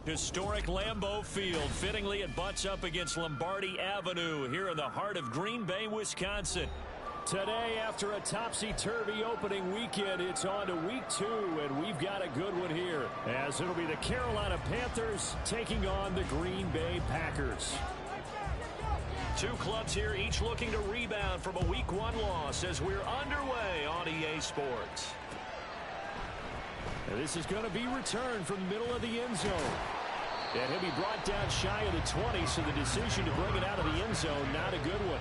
Historic Lambeau Field. Fittingly, it butts up against Lombardi Avenue here in the heart of Green Bay, Wisconsin. Today, after a topsy-turvy opening weekend, it's on to week 2, and we've got a good one here, as it'll be the Carolina Panthers taking on the Green Bay Packers. Two clubs here, each looking to rebound from a Week 1 loss as we're underway on EA Sports. And this is going to be returned from the middle of the end zone. And he'll be brought down shy of the 20, so the decision to bring it out of the end zone, not a good one.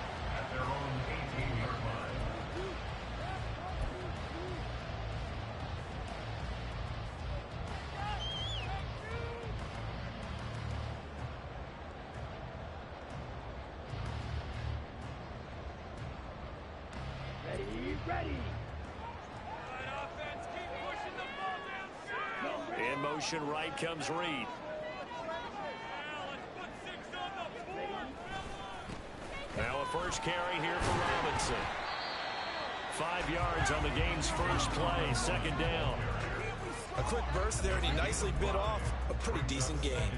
In motion right comes Reed. Now a first carry here for Robinson. 5 yards on the game's first play, second down. A quick burst there, and he nicely bit off a pretty decent gain.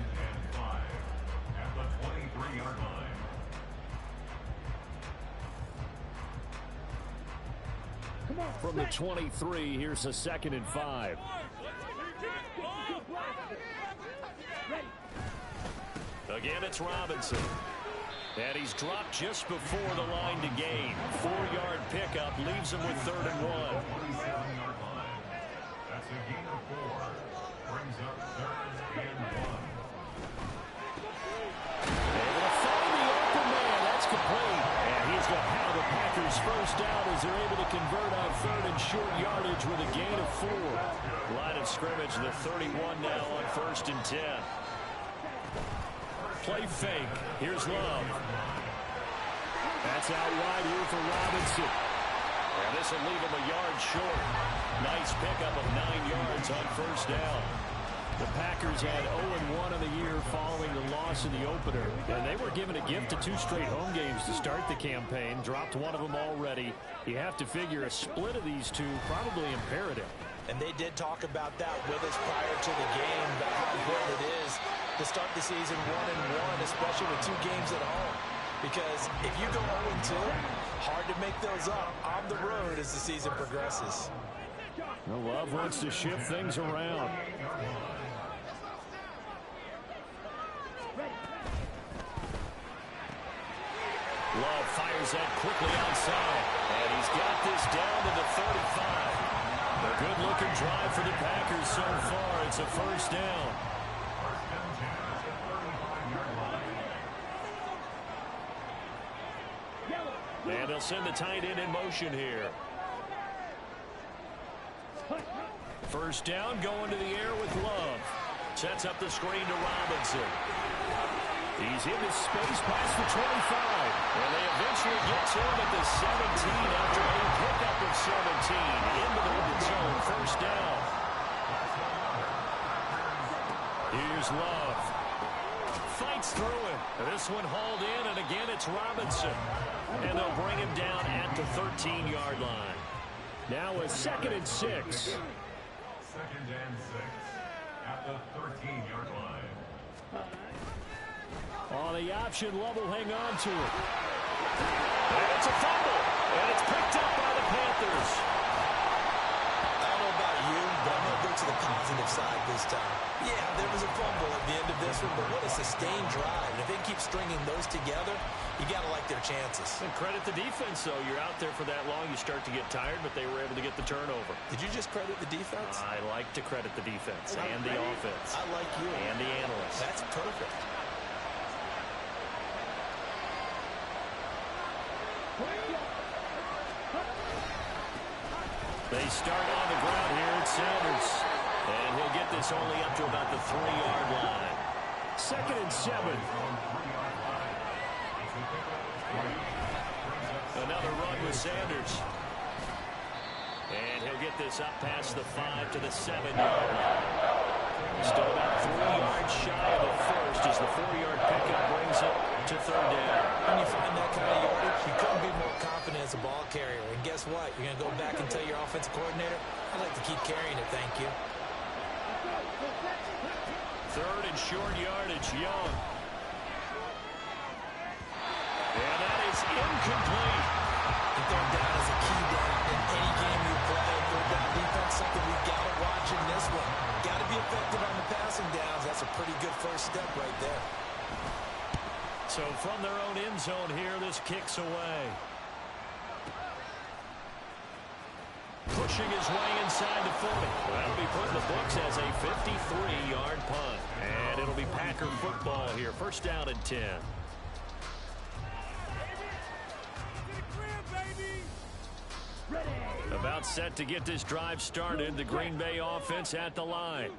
From the 23, here's a 2nd and 5. Again, it's Robinson. And he's dropped just before the line to gain. 4-yard pickup leaves him with 3rd and 1. That's a gain of 4. Brings up 3rd and 1. Able to find the open man. That's complete. And he's going to have the Packers first down as they're able to convert on 3rd and short yardage with a gain of 4. Line of scrimmage, the 31 now on 1st and 10. Play fake. Here's Love. That's out wide here for Robinson. And this will leave him a yard short. Nice pickup of 9 yards on first down. The Packers had 0-1 in the year following the loss in the opener. And they were given a gift of 2 straight home games to start the campaign. Dropped one of them already. You have to figure a split of these two probably imperative. And they did talk about that with us prior to the game, about how important it is to start the season 1-1, especially with 2 games at home. Because if you go 0-2, hard to make those up on the road as the season progresses. Well, Love wants to shift things around. Love fires that quickly outside. And he's got this down to the 35. A good-looking drive for the Packers so far. It's a first down. And they'll send the tight end in motion here. First down, going to the air with Love. Sets up the screen to Robinson. He's into space past the 25. And they eventually get to him at the 17 after a pickup of 17. Into the red zone, first down. Here's Love. Fights through it. This one hauled in, and again it's Robinson. And they'll bring him down at the 13-yard line. Now a 2nd and 6. 2nd and 6 at the 13-yard line. On the option, Love will hang on to it. And it's a fumble. And it's picked up by the Panthers. I don't know about you, but I'm going to go to the positive side this time. Yeah, there was a fumble at the end of this one, but what a sustained drive. And if they keep stringing those together, you got to like their chances. And credit the defense, though. You're out there for that long, you start to get tired, but they were able to get the turnover. Did you just credit the defense? I like to credit the defense and the offense. I like you. And the analysts. That's perfect. They start on the ground here at Sanders. And he'll get this only up to about the 3-yard line. 2nd and 7. Another run with Sanders. And he'll get this up past the 5 to the 7-yard line. Still about 3 yards shy of the first as the 4-yard pickup brings it to 3rd down. When you find that kind of yardage, you couldn't be more confident as a ball carrier. And guess what? You're going to go back and tell your offensive coordinator, I'd like to keep carrying it, thank you. Third and short yardage, Young. And that is incomplete. And third down is a key down in any game you play. Third down defense, something we've got to watch in this one. Got to be effective on the passing downs. That's a pretty good first step right there. So from their own end zone here, this kicks away. Pushing his way inside the 40. That'll be put in the books as a 53-yard punt. And it'll be Packer football here. First down and 10. About set to get this drive started. The Green Bay offense at the line.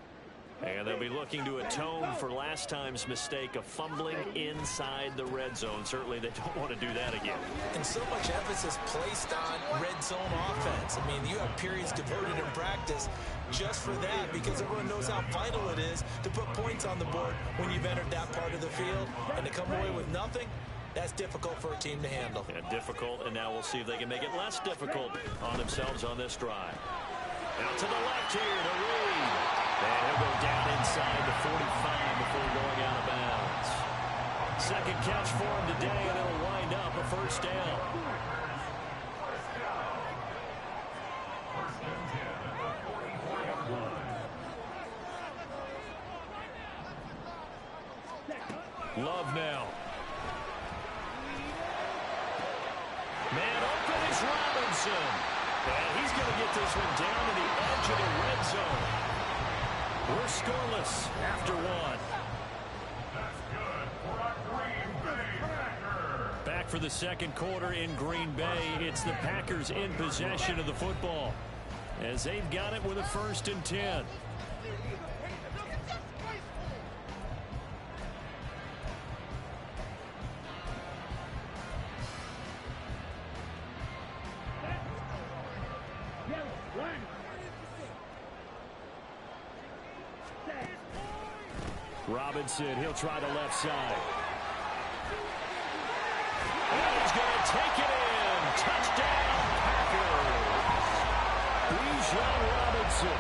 And they'll be looking to atone for last time's mistake of fumbling inside the red zone. Certainly they don't want to do that again. And so much emphasis placed on red zone offense. I mean, you have periods devoted in practice just for that because everyone knows how vital it is to put points on the board when you've entered that part of the field. And to come away with nothing, that's difficult for a team to handle. And difficult, and now we'll see if they can make it less difficult on themselves on this drive. Out to the left here to Reed. And he'll go down inside the 45 before going out of bounds. Second catch for him today, and it'll wind up a first down. Love now. Man open is Robinson. And he's going to get this one down to the edge of the red zone. We're scoreless after one. That's good for a Green Bay Packer. Back for the second quarter in Green Bay. It's the Packers in possession of the football as they've got it with a 1st and 10. Robinson, he'll try the left side. And he's going to take it in. Touchdown, Packers. Bijan Robinson,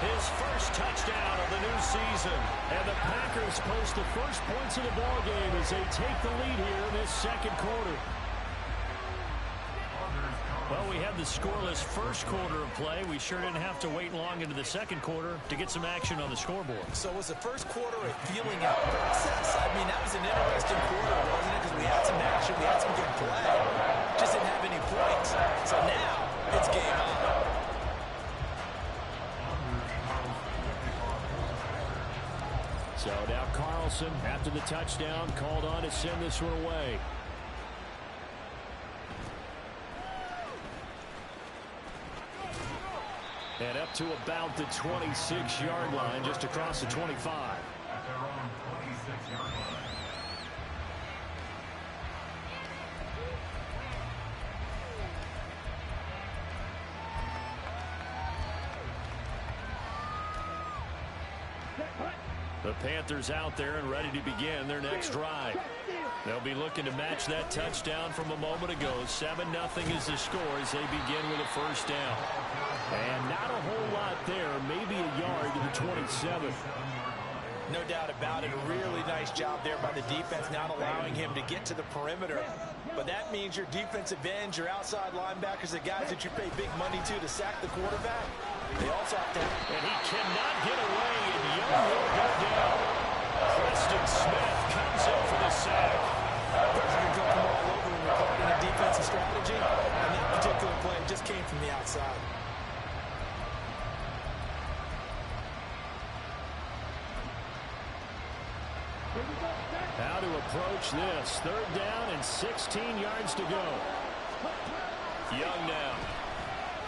his first touchdown of the new season. And the Packers post the first points of the ballgame as they take the lead here in this second quarter. Well, we had the scoreless first quarter of play. We sure didn't have to wait long into the second quarter to get some action on the scoreboard. So was the first quarter a feeling out process? I mean, that was an interesting quarter, wasn't it? Because we had some action, we had some good play. Just didn't have any points. So now it's game on. So now Carlson, after the touchdown, called on to send this one away. And up to about the 26-yard line, just across the 25. At their own 26-yard line. The Panthers out there and ready to begin their next drive. They'll be looking to match that touchdown from a moment ago. 7-0 is the score as they begin with a first down. And not a whole lot there, maybe a yard to the 27. No doubt about it. A really nice job there by the defense, not allowing him to get to the perimeter. But that means your defensive ends, your outside linebackers, the guys that you pay big money to sack the quarterback, they also have to. And he cannot get away, and Young will go down. Preston Smith comes in for the sack. Pressure can come from all over when you're caught in a defensive strategy. And that particular play just came from the outside. How to approach this. Third down and 16 yards to go. Young now.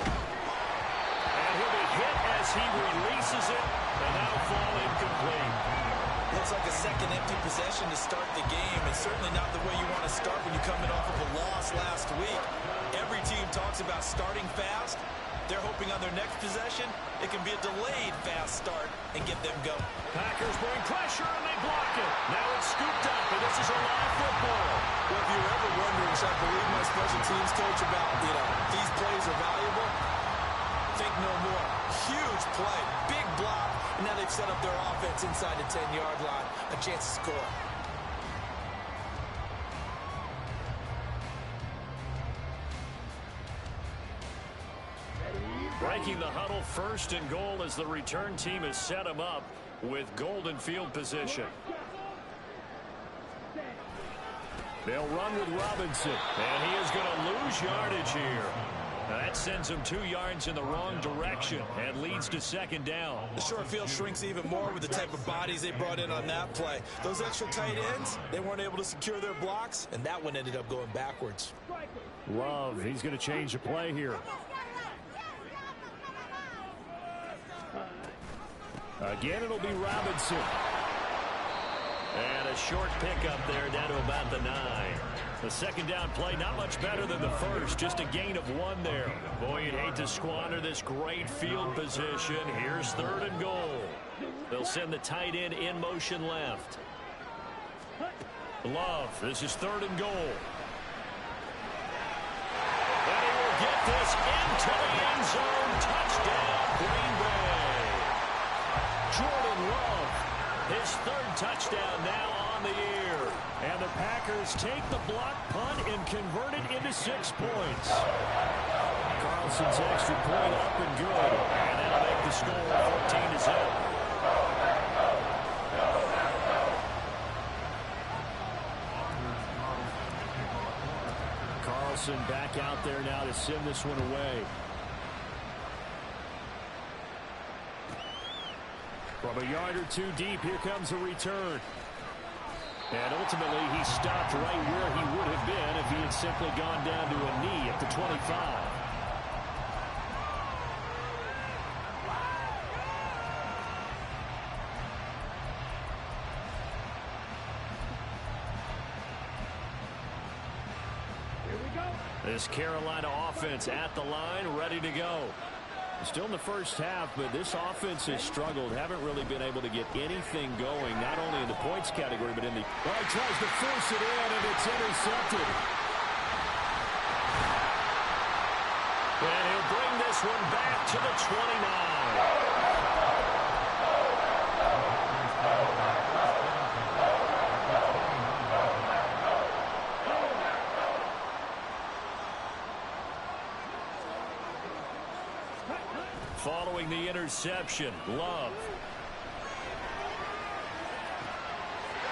And he'll be hit as he releases it, and that'll fall incomplete. Looks like a second empty possession to start the game. It's certainly not the way you want to start when you're coming off of a loss last week. Every team talks about starting fast. They're hoping on their next possession, it can be a delayed fast start and get them going. Packers bring pressure, and they block it. Now it's scooped up, and this is a live football. Well, if you're ever wondering, should I believe my special teams coach about, these plays are valuable? Think no more. Huge play, big block, And now they've set up their offense inside the 10-yard line. A chance to score. Breaking the huddle, 1st and goal as the return team has set him up with golden field position. They'll run with Robinson, and he is going to lose yardage here. That sends him 2 yards in the wrong direction and leads to 2nd down. The short field shrinks even more with the type of bodies they brought in on that play. Those extra tight ends, they weren't able to secure their blocks, and that one ended up going backwards. Love, he's going to change the play here. Again, it'll be Robinson. And a short pickup there down to about the 9. The 2nd down play, not much better than the first, just a gain of 1 there. Boy, you'd hate to squander this great field position. Here's 3rd and goal. They'll send the tight end in motion left. Love, this is 3rd and goal. And he will get this into the end zone. Touchdown, Green Bay. Jordan Love, his 3rd touchdown now on the year. And the Packers take the block punt and convert it into 6 points. Carlson's extra point up and good. And that'll make the score 14-0. Carlson back out there now to send this one away. From a yard or 2 deep, here comes a return. And ultimately, he stopped right where he would have been if he had simply gone down to a knee at the 25. This Carolina offense at the line, ready to go. Still in the first half, but this offense has struggled. Haven't really been able to get anything going, not only in the points category, but in the... Well, he tries to force it in, and it's intercepted. And he'll bring this one back to the 29. Following the interception, Love.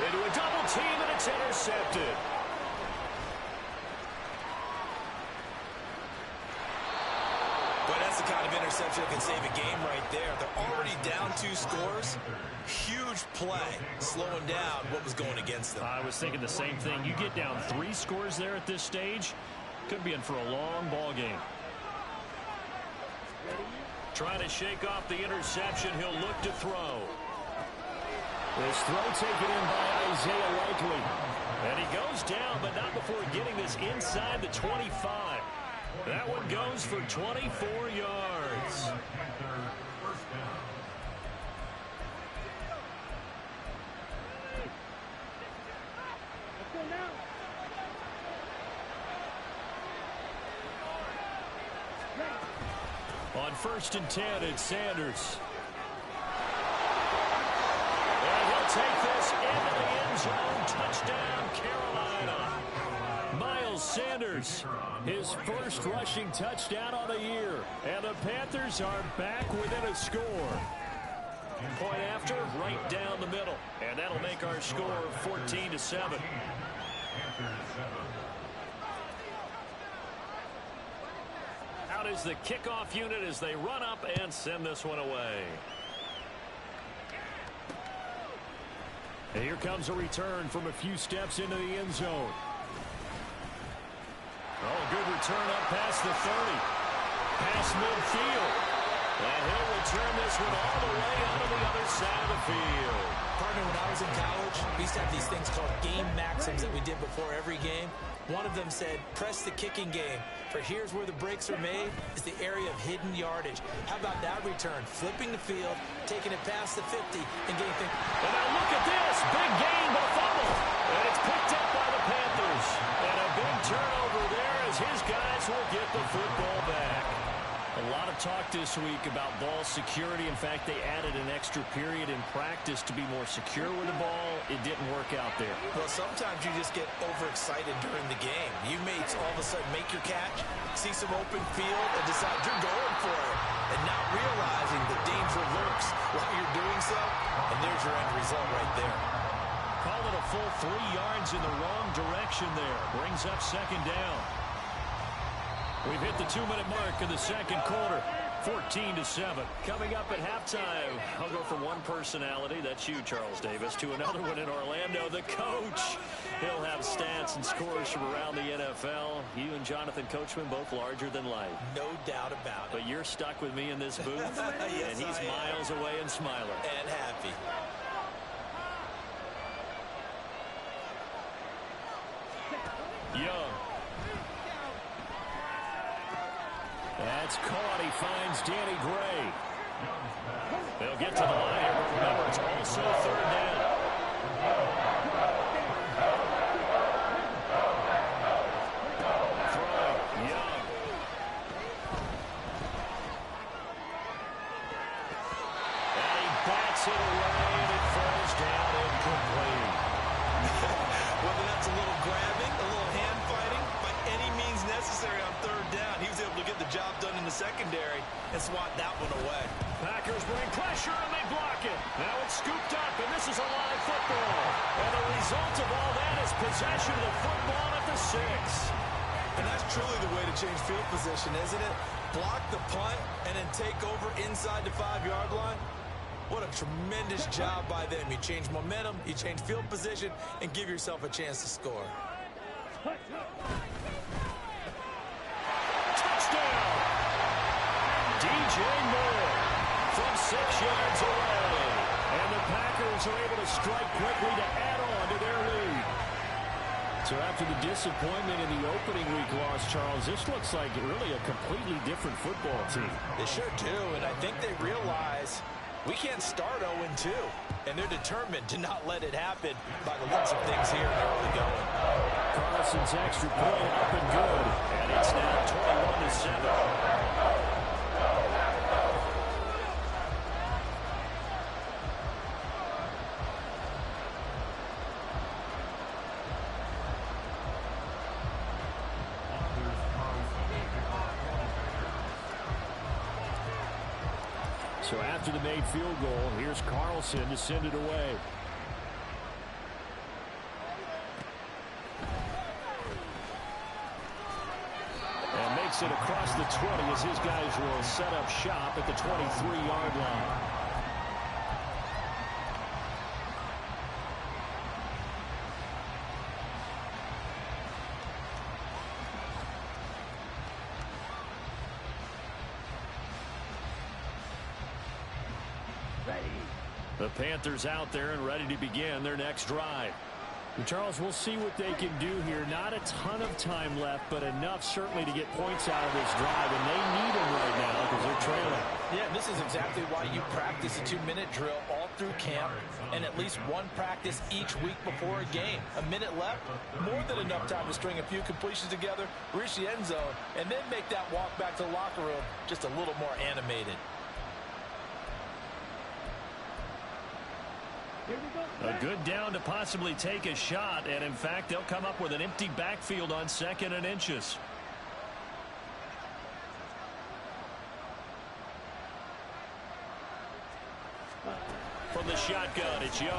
Into a double team, and it's intercepted. But that's the kind of interception that can save a game right there. They're already down 2 scores. Huge play, slowing down what was going against them. I was thinking the same thing. You get down 3 scores there at this stage, could be in for a long ball game. Trying to shake off the interception. He'll look to throw. This throw taken in by Isaiah Likely. And he goes down, but not before getting this inside the 25. That one goes for 24 yards. On 1st and 10, it's Sanders. And he'll take this into the end zone. Touchdown, Carolina. Miles Sanders, his 1st rushing touchdown on the year. And the Panthers are back within a score. Point after, right down the middle. And that'll make our score 14-7. Out is the kickoff unit as they run up and send this one away. And here comes a return from a few steps into the end zone. Oh, good return up past the 30. Past midfield. And he'll return this one all the way onto the other side of the field. Partner, when I was in college, we used to have these things called game maxims that we did before every game. One of them said, press the kicking game. For here's where the breaks are made, is the area of hidden yardage. How about that return? Flipping the field, taking it past the 50, and getting things. And now look at this. Big gain, but a fumble. And it's picked up by the Panthers. And a big turnover there as his guys will get the football back. A lot of talk this week about ball security. In fact, they added an extra period in practice to be more secure with the ball. It didn't work out there. Well, sometimes you just get overexcited during the game. You may all of a sudden make your catch, see some open field, and decide you're going for it, and not realizing the danger lurks while you're doing so, and there's your end result right there. Call it a full 3 yards in the wrong direction there. Brings up second down. We've hit the 2-minute mark in the second quarter. 14-7. Coming up at halftime, I'll go from one personality, that's you, Charles Davis, to another one in Orlando, the coach. He'll have stats and scores from around the NFL. You and Jonathan Coachman both larger than life. No doubt about it. But you're stuck with me in this booth, yes, and he's miles away and smiling. And happy. Young. That's caught. He finds Danny Gray. They'll get to the line here, but remember, it's also third down. Throw. Young. And he bats it away, and it falls down incomplete. Whether that's a little grabbing, a little hand fighting, by any means necessary on third down, he was able to get the job done in the secondary and swat that one away. Packers bring pressure, and they block it. Now it's scooped up, and this is a live football. And the result of all that is possession of the football at the 6. And that's truly the way to change field position, isn't it? Block the punt and then take over inside the 5-yard line. What a tremendous job by them. You change momentum, you change field position, and give yourself a chance to score. Touchdown! DJ Moore from 6 yards away. And the Packers are able to strike quickly to add on to their lead. So after the disappointment in the opening week loss, Charles, this looks like really a completely different football team. They sure do, and I think they realize we can't start 0-2, and they're determined to not let it happen by the looks of things here in the early going. Carlson's extra point up and good, and it's now 21-7. So after the made field goal, here's Carlson to send it away. And makes it across the 20 as his guys will set up shop at the 23-yard line. The Panthers out there and ready to begin their next drive. And Charles, we'll see what they can do here. Not a ton of time left, but enough certainly to get points out of this drive, and they need them right now because they're trailing. Yeah, this is exactly why you practice a 2-minute drill all through camp and at least one practice each week before a game. A minute left, more than enough time to string a few completions together, reach the end zone, and then make that walk back to the locker room just a little more animated. A good down to possibly take a shot, and in fact, they'll come up with an empty backfield on 2nd and inches. From the shotgun, it's Young.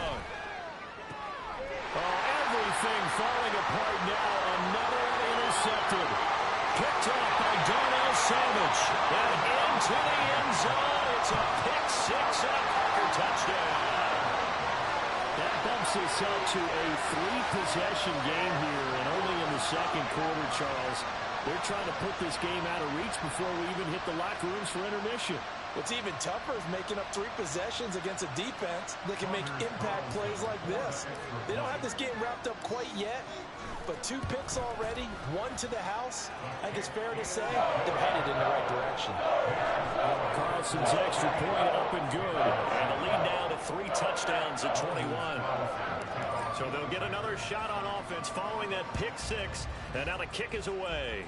Oh, everything falling apart now. Another intercepted. Picked up by Darnell Savage. And into the end zone. It's a pick 6 and a Packer touchdown. That bumps us up to a 3-possession game here, and only in the second quarter, Charles. They're trying to put this game out of reach before we even hit the locker rooms for intermission. What's even tougher is making up 3 possessions against a defense that can make impact plays like this. They don't have this game wrapped up quite yet, but 2 picks already, 1 to the house. I think it's fair to say they're headed in the right direction. Carlson's extra point up and good, and the lead now to 3 touchdowns at 21. So they'll get another shot on offense following that pick 6, and now the kick is away.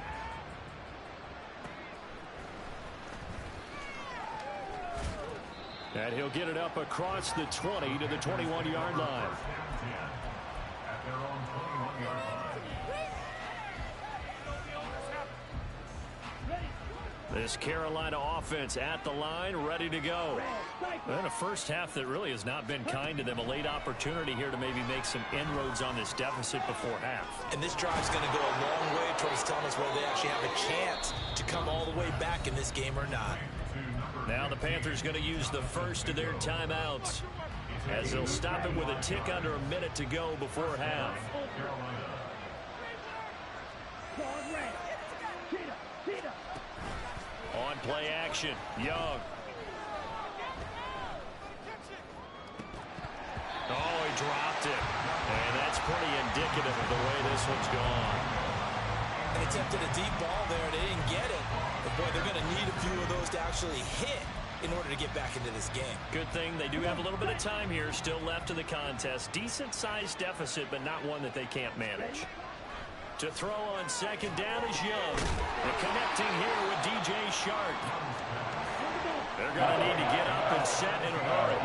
And he'll get it up across the 20 to the 21-yard line. At their own 21-yard line. This Carolina offense at the line, ready to go. And a first half that really has not been kind to them. A late opportunity here to maybe make some inroads on this deficit before half. And this drive's going to go a long way towards telling us whether they actually have a chance to come all the way back in this game or not. Now the Panthers going to use the first of their timeouts as they'll stop it with a tick under a minute to go before half. On play action, Young. Oh, he dropped it. And that's pretty indicative of the way this one's gone. They attempted a deep ball there. They didn't get it. But, boy, they're going to need a few of those to actually hit in order to get back into this game. Good thing they do have a little bit of time here still left in the contest. Decent-sized deficit, but not one that they can't manage. To throw on second down is Young. And connecting here with DJ Shark. They're going to need to get up and set in a hurry.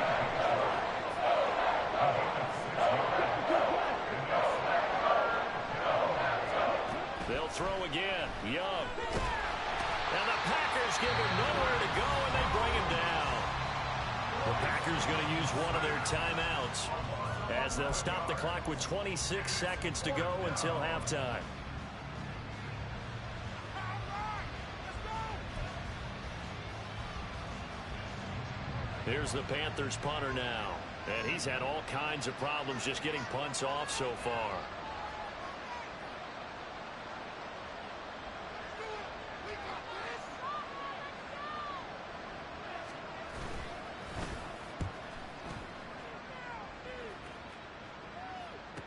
They'll throw again. Young. And the Packers give him nowhere to go, and they bring him down. The Packers going to use one of their timeouts as they'll stop the clock with 26 seconds to go until halftime. Here's the Panthers punter now. And he's had all kinds of problems just getting punts off so far.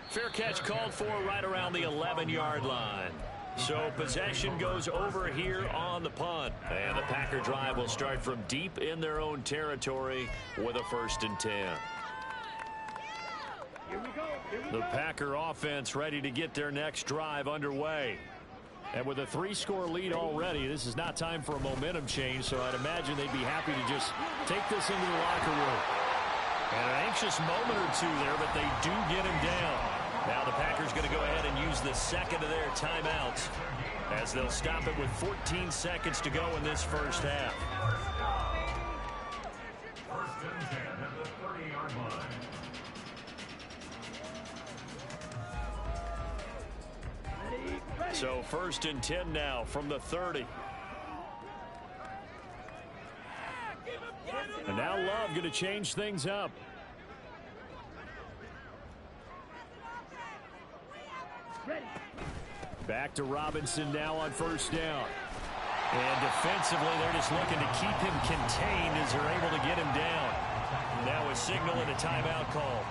Fair catch called for right around the 11-yard line. So possession goes over here on the punt. And the Packer drive will start from deep in their own territory with a 1st and 10. The Packer offense ready to get their next drive underway. And with a 3-score lead already, this is not time for a momentum change, so I'd imagine they'd be happy to just take this into the locker room. And an anxious moment or two there, but they do get him down. Now the Packers going to go ahead and use the second of their timeouts as they'll stop it with 14 seconds to go in this first half. 1st and 10 at the 30-yard line. So 1st and 10 now from the 30. And now Love going to change things up. Back to Robinson now on 1st down. And defensively, they're just looking to keep him contained as they're able to get him down. Now a signal and a timeout call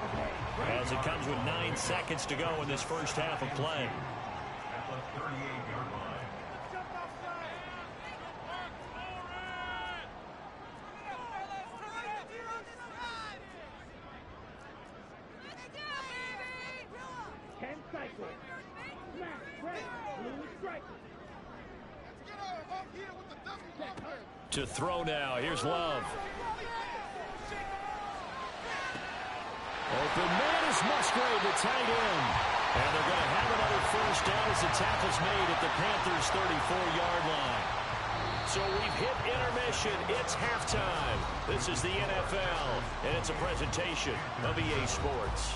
as it comes with 9 seconds to go in this first half of play. At the 38-yard line. To throw now. Here's Love. Open man is Musgrave, the tight end. And they're going to have another 1st down as the tackle's made at the Panthers' 34-yard line. So we've hit intermission. It's halftime. This is the NFL, and it's a presentation of EA Sports.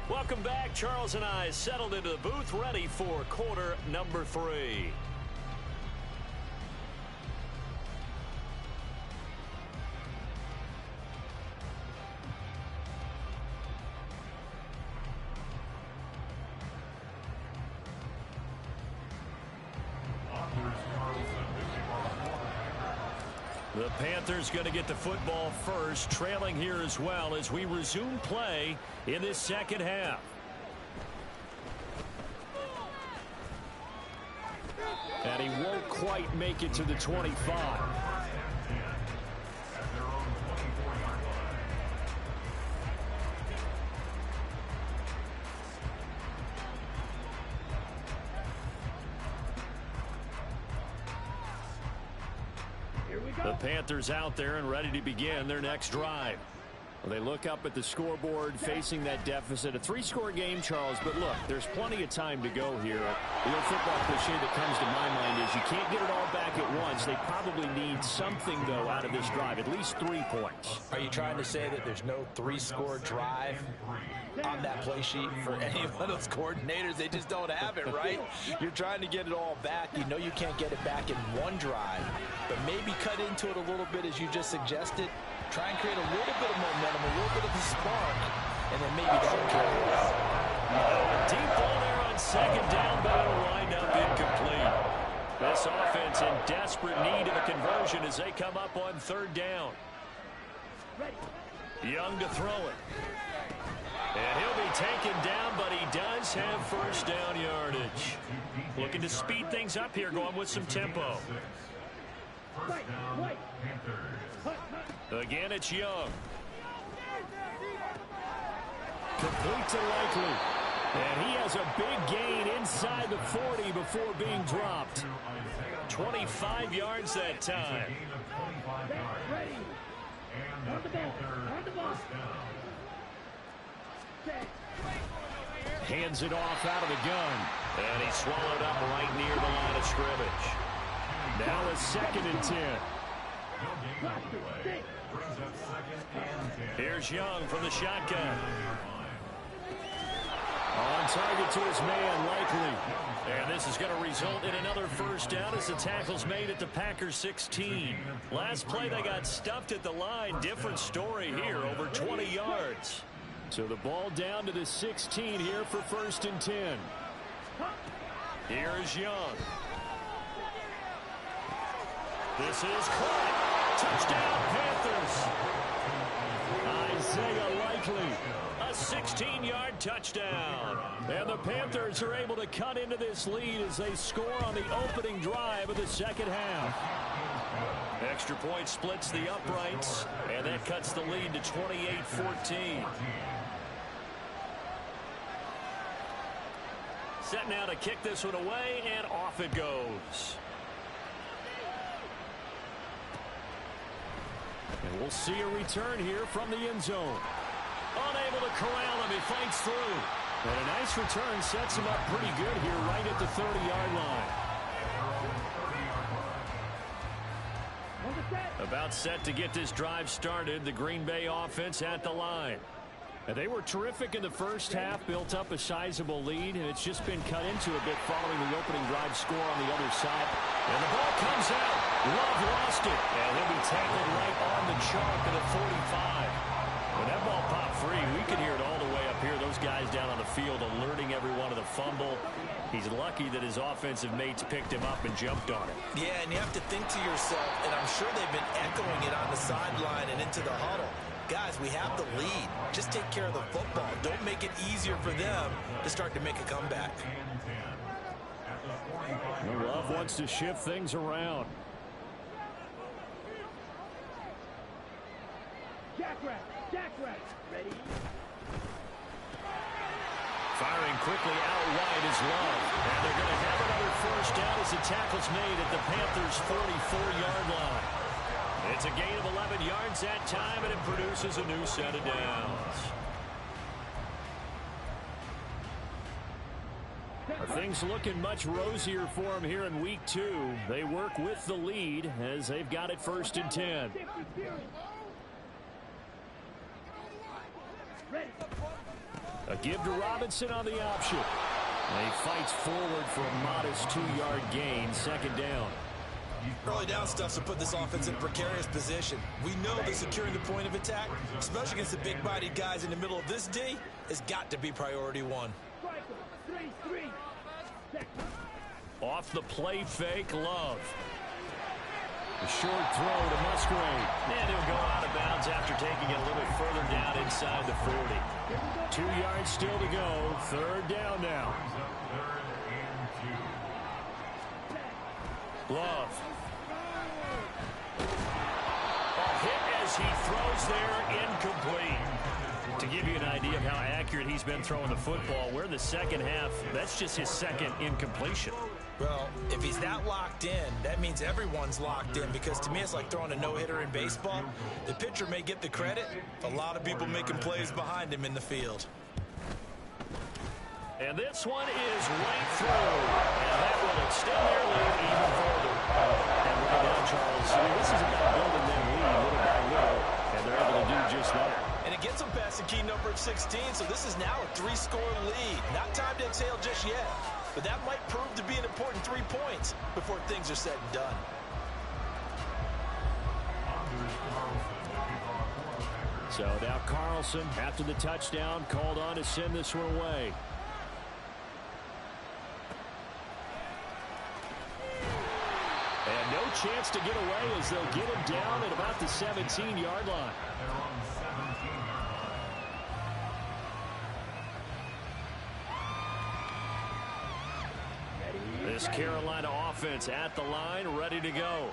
Welcome back. Charles and I settled into the booth, ready for quarter number 3. The Panthers going to get the football first, trailing here as well as we resume play in this second half. And he won't quite make it to the 25. The Panthers out there and ready to begin their next drive. Well, they look up at the scoreboard facing that deficit. A 3-score game, Charles, but look, there's plenty of time to go here. The old football cliche that comes to my mind is you can't get it all back at once. They probably need something, though, out of this drive, at least 3 points. Are you trying to say that there's no 3-score drive on that play sheet for any one of those coordinators? They just don't have it, right? You're trying to get it all back. You know you can't get it back in one drive, but maybe cut into it a little bit as you just suggested. Try and create a little bit of momentum, a little bit of a spark, and then maybe that'll carry us. Deep ball there on second down, but it'll wind up incomplete. This offense in desperate need of a conversion as they come up on third down. Young to throw it. And he'll be taken down, but he does have first down yardage. Looking to speed things up here, going with some tempo. Again, it's Young. Complete to Likely. And he has a big gain inside the 40 before being dropped. 25 yards that time. Hands it off out of the gun. And he's swallowed up right near the line of scrimmage. Now a 2nd and 10. Here's Young from the shotgun. On target to his man, Likely. And this is going to result in another first down as the tackle's made at the Packers 16. Last play they got stuffed at the line. Different story here, over 20 yards. So the ball down to the 16 here for 1st and 10. Here is Young. This is caught. Touchdown, Panthers. Isaiah Likely, a 16-yard touchdown. And the Panthers are able to cut into this lead as they score on the opening drive of the second half. Extra point splits the uprights, and that cuts the lead to 28-14. Set now to kick this one away, and off it goes. And we'll see a return here from the end zone. Unable to corral him, he fights through. And a nice return sets him up pretty good here right at the 30-yard line. About set to get this drive started, the Green Bay offense at the line. And they were terrific in the first half, built up a sizable lead, and it's just been cut into a bit following the opening drive score on the other side. And the ball comes out. Love lost it. And he'll be tackled right on the chalk at the 45. When that ball popped free, we could hear it all the way up here. Those guys down on the field alerting everyone of the fumble. He's lucky that his offensive mates picked him up and jumped on it. Yeah, and you have to think to yourself, and I'm sure they've been echoing it on the sideline and into the huddle. Guys, we have the lead. Just take care of the football. Don't make it easier for them to start to make a comeback. Love wants to shift things around. Jackrabbit, ready? Firing quickly out wide is Love. And they're going to have another first down as the tackle's made at the Panthers' 44-yard line. It's a gain of 11 yards that time, and it produces a new set of downs. Things looking much rosier for them here in week 2. They work with the lead as they've got it 1st and 10. A give to Robinson on the option. And he fights forward for a modest 2-yard gain, 2nd down. Early down stuff to put this offense in a precarious position. We know that securing the point of attack, especially against the big-bodied guys in the middle of this D, has got to be priority 1. Off the play fake, Love. A short throw to Musgrave. And he'll go out of bounds after taking it a little bit further down inside the 40. 2 yards still to go. 3rd down now. Love. A hit as he throws there, incomplete. To give you an idea of how accurate he's been throwing the football, we're in the second half. That's just his second incompletion. Well, if he's that locked in, that means everyone's locked in, because to me it's like throwing a no-hitter in baseball. The pitcher may get the credit, a lot of people making plays behind him in the field. And this one is right through, and that will extend their lead even further. And right now, Charles, this is about building their lead little by little, and they're able to do just that. And it gets them past the key number of 16, so this is now a 3-score lead. Not time to exhale just yet, but that might prove to be an important 3 points before things are said and done. So now Carlson, after the touchdown, called on to send this one away. And no chance to get away as they'll get him down at about the 17-yard line. This Carolina offense at the line, ready to go.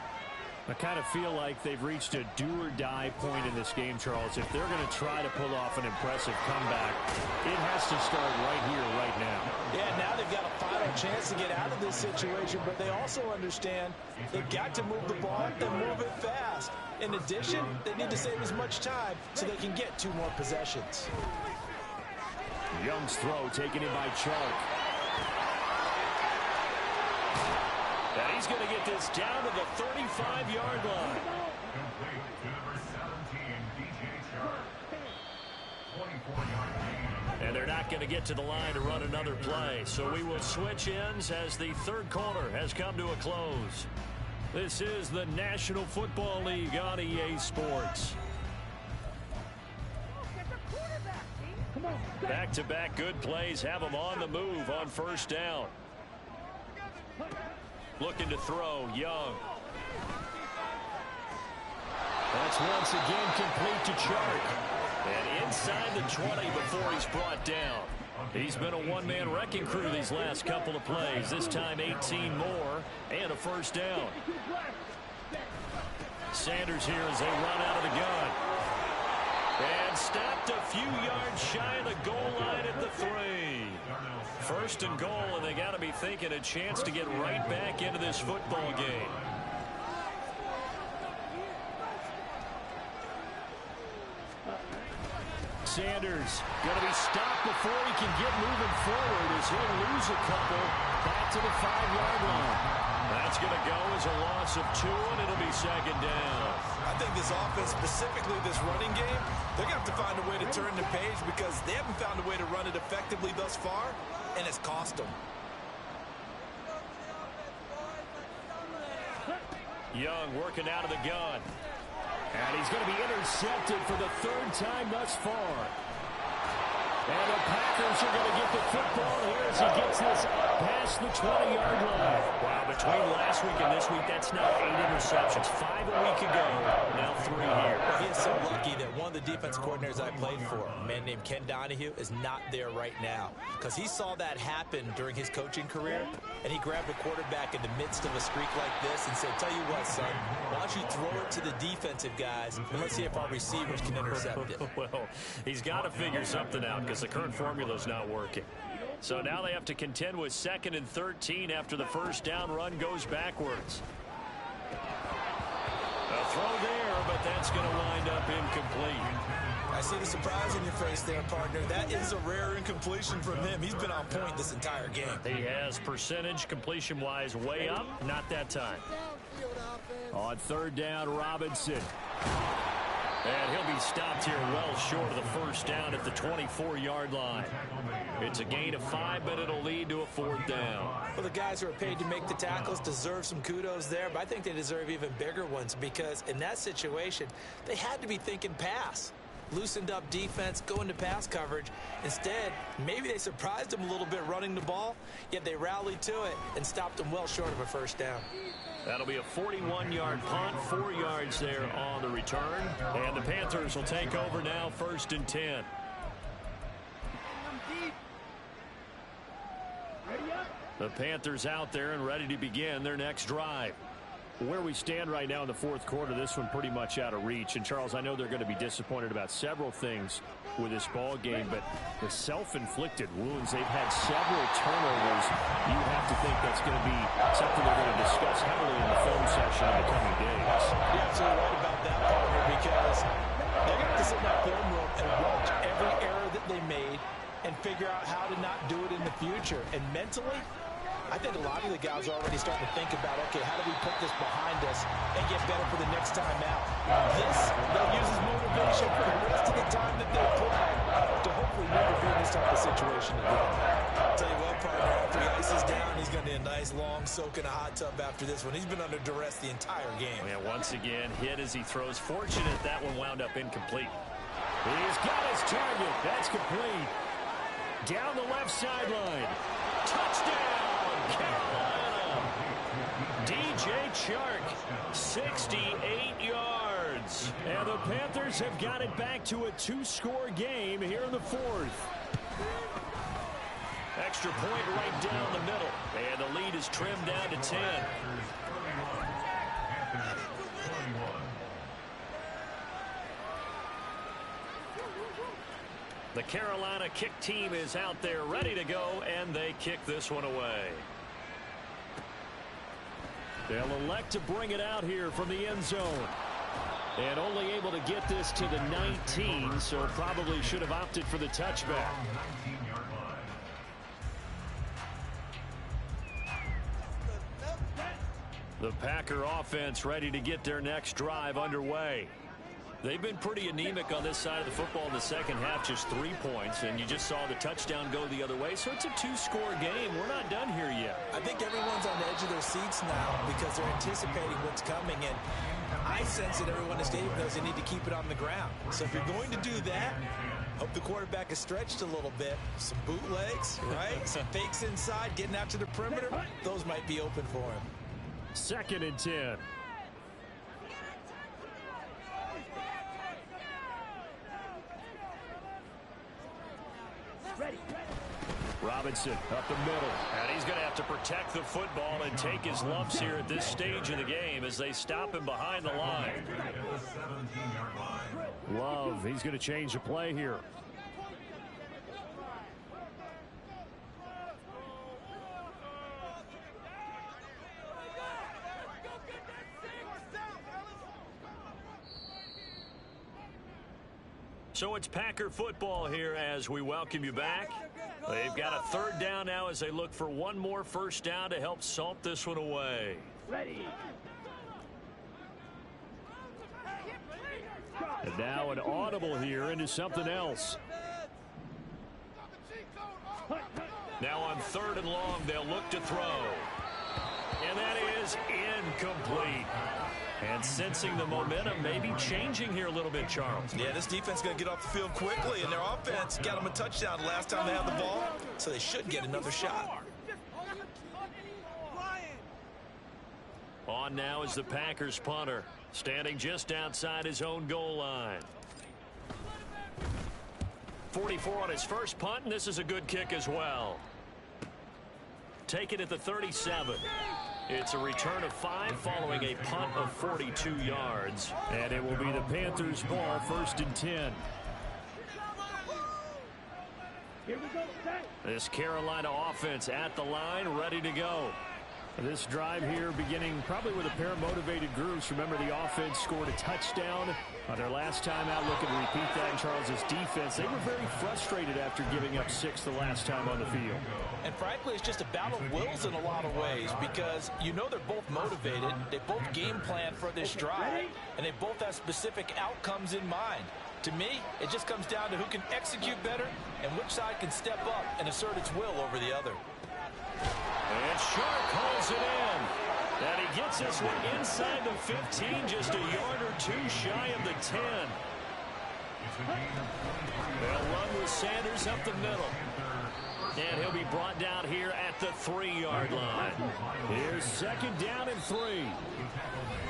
I kind of feel like they've reached a do-or-die point in this game, Charles. If they're going to try to pull off an impressive comeback, it has to start right here, right now. Yeah, now they've got a final chance to get out of this situation, but they also understand they've got to move the ball and move it fast. In addition, they need to save as much time so they can get 2 more possessions. Young's throw taken in by Chark. And he's going to get this down to the 35-yard line. Complete to number 17, DJ Chark. 24-yard gain. And they're not going to get to the line to run another play. So we will switch ends as the third quarter has come to a close. This is the National Football League on EA Sports. Back-to-back good plays have them on the move on first down. Looking to throw, Young. That's once again complete to Chark. And inside the 20 before he's brought down. He's been a one-man wrecking crew these last couple of plays. This time 18 more and a first down. Sanders here as they run out of the gun. And stopped a few yards shy of the goal line at the 3. First and goal, and they got to be thinking a chance to get right back into this football game. Sanders going to be stopped before he can get moving forward as he'll lose a couple back to the 5-yard line. That's going to go as a loss of 2, and it'll be second down. I think this offense, specifically this running game, they're going to have to find a way to turn the page because they haven't found a way to run it effectively thus far, and it's cost them. Young working out of the gun. And he's going to be intercepted for the 3rd time thus far. And the Packers are going to get the football here as he gets this past the 20-yard line. Wow, between last week and this week, that's now 8 interceptions. 5 a week ago, now 3 here. He is so lucky that one of the defense coordinators I played for, a man named Ken Donahue, is not there right now. Because he saw that happen during his coaching career, and he grabbed a quarterback in the midst of a streak like this and said, tell you what, son, why don't you throw it to the defensive guys, and let's see if our receivers can intercept it. Well, he's got to figure something out because the current formula is not working. So now they have to contend with 2nd and 13 after the first down run goes backwards. A throw there, but that's going to wind up incomplete. I see the surprise in your face there, partner. That is a rare incompletion from him. He's been on point this entire game. He has percentage completion-wise way up. Not that time. On 3rd down, Robinson. And he'll be stopped here well short of the first down at the 24-yard line. It's a gain of 5, but it'll lead to a 4th down. Well, the guys who are paid to make the tackles deserve some kudos there, but I think they deserve even bigger ones because in that situation, they had to be thinking pass. Loosened up defense, going to pass coverage. Instead, maybe they surprised them a little bit running the ball, yet they rallied to it and stopped them well short of a first down. That'll be a 41-yard punt, 4 yards there on the return. And the Panthers will take over now, 1st and 10. The Panthers out there and ready to begin their next drive. Where we stand right now in the fourth quarter, this one pretty much out of reach. And, Charles, I know they're going to be disappointed about several things with this ball game, but the self-inflicted wounds, they've had several turnovers. You have to think that's going to be something they're going to discuss heavily in the film session in the coming days. You're absolutely right about that, partner, because they're going to have to sit in that film room and watch every error that they made and figure out how to not do it in the future. And mentally, I think a lot of the guys are already starting to think about, okay, how do we put this behind us and get better for the next time out? This, they'll use as motivation for the rest of the time that they play to hopefully never be in this type of situation again. I'll tell you what, partner, after he ices down, he's going to need a nice, long soak in a hot tub after this one. He's been under duress the entire game. Yeah, once again, hit as he throws. Fortunate that one wound up incomplete. He's got his target. That's complete. Down the left sideline. Touchdown! Carolina. DJ Chark, 68 yards. And the Panthers have got it back to a two-score game here in the fourth. Extra point right down the middle. And the lead is trimmed down to 10. The Carolina kick team is out there ready to go, and they kick this one away. They'll elect to bring it out here from the end zone. And only able to get this to the 19, so probably should have opted for the touchback. The Packer offense ready to get their next drive underway. They've been pretty anemic on this side of the football in the second half, just 3 points, and you just saw the touchdown go the other way, so it's a two-score game. We're not done here yet. I think everyone's on the edge of their seats now because they're anticipating what's coming, and I sense that everyone in the stadium knows they need to keep it on the ground. So if you're going to do that, hope the quarterback is stretched a little bit. Some bootlegs, right? Some fakes inside, getting out to the perimeter. Those might be open for him. 2nd and 10. Robinson up the middle. And he's going to have to protect the football and take his lumps here at this stage of the game as they stop him behind the line. Love, he's going to change the play here. So it's Packer football here as we welcome you back. They've got a 3rd down now as they look for one more first down to help salt this one away. Ready. And now an audible here into something else. Now on 3rd and long, they'll look to throw. And that is incomplete. And sensing the momentum maybe changing here a little bit, Charles. Yeah, this defense is going to get off the field quickly, and their offense got them a touchdown last time they had the ball, so they should get another shot. On now is the Packers punter, standing just outside his own goal line. 44 on his first punt, and this is a good kick as well. Take it at the 37. It's a return of 5 following a punt of 42 yards. And it will be the Panthers' ball, 1st and 10. Here we go, set. This Carolina offense at the line, ready to go. This drive here beginning probably with a pair of motivated groups. Remember, the offense scored a touchdown on their last time out. Looking to repeat that in Charles's defense. They were very frustrated after giving up 6 the last time on the field. And frankly, it's just a battle of wills in a lot of ways because you know they're both motivated. They both game plan for this drive, and they both have specific outcomes in mind. To me, it just comes down to who can execute better and which side can step up and assert its will over the other. And Shark holds it in. And he gets this one inside the 15, just a yard or 2 shy of the 10. They'll run with Sanders up the middle. And he'll be brought down here at the 3-yard line. Here's 2nd down and 3.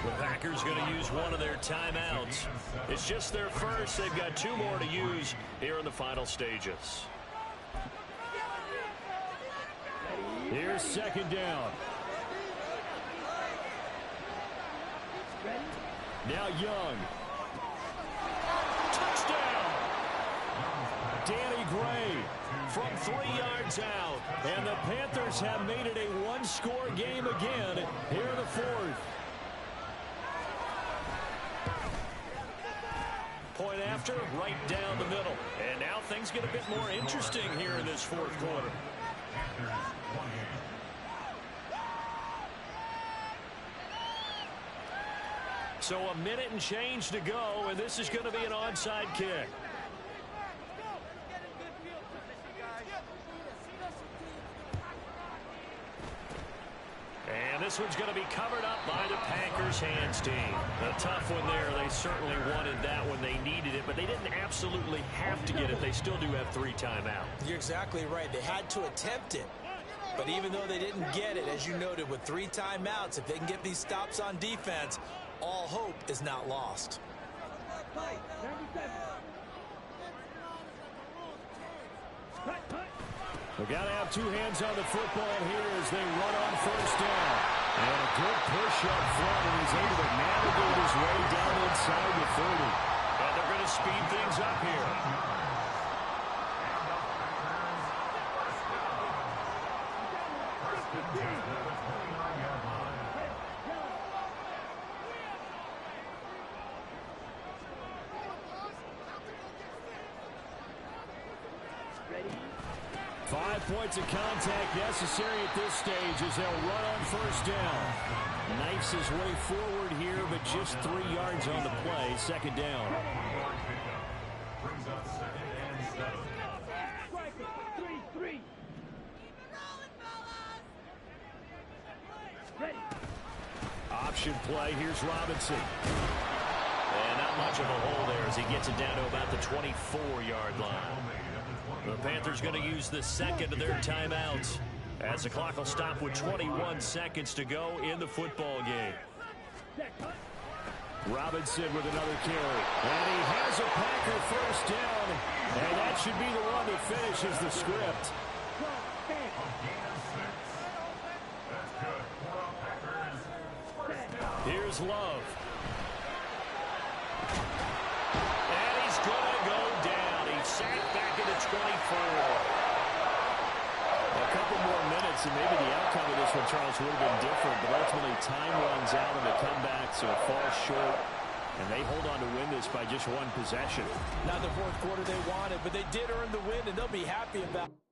The Packers going to use one of their timeouts. It's just their first. They've got 2 more to use here in the final stages. Here's 2nd down. Now Young. Touchdown! Danny Gray from 3 yards out. And the Panthers have made it a one-score game again here in the fourth. Point after, right down the middle. And now things get a bit more interesting here in this fourth quarter. So a minute and change to go, and this is going to be an onside kick. And this one's going to be covered up by the Packers hands team. A tough one there. They certainly wanted that when they needed it, but they didn't absolutely have to get it. They still do have 3 timeouts. You're exactly right. They had to attempt it. But even though they didn't get it, as you noted, with 3 timeouts, if they can get these stops on defense, all hope is not lost. They got to have 2 hands on the football here as they run on first down. And a good push up front, and he's able to navigate his way down inside the 30. And they're going to speed things up here. 5 points of contact necessary at this stage as they'll run on first down. Knifes his way forward here, but just 3 yards on the play. Second down. Brings up 2nd and 7. Option play. Here's Robinson. And not much of a hole there as he gets it down to about the 24-yard line. The Panthers going to use the second of their timeouts as the clock will stop with 21 seconds to go in the football game. Robinson with another carry. And he has a Packer first down. And that should be the one that finishes the script. Here's Love. And he's going to go down. He's sacked back at the 24. A couple more minutes and maybe the outcome of this one, Charles, would have been different. But ultimately time runs out on the comeback, so it falls short. And they hold on to win this by just 1 possession. Not the fourth quarter they wanted, but they did earn the win, and they'll be happy about it.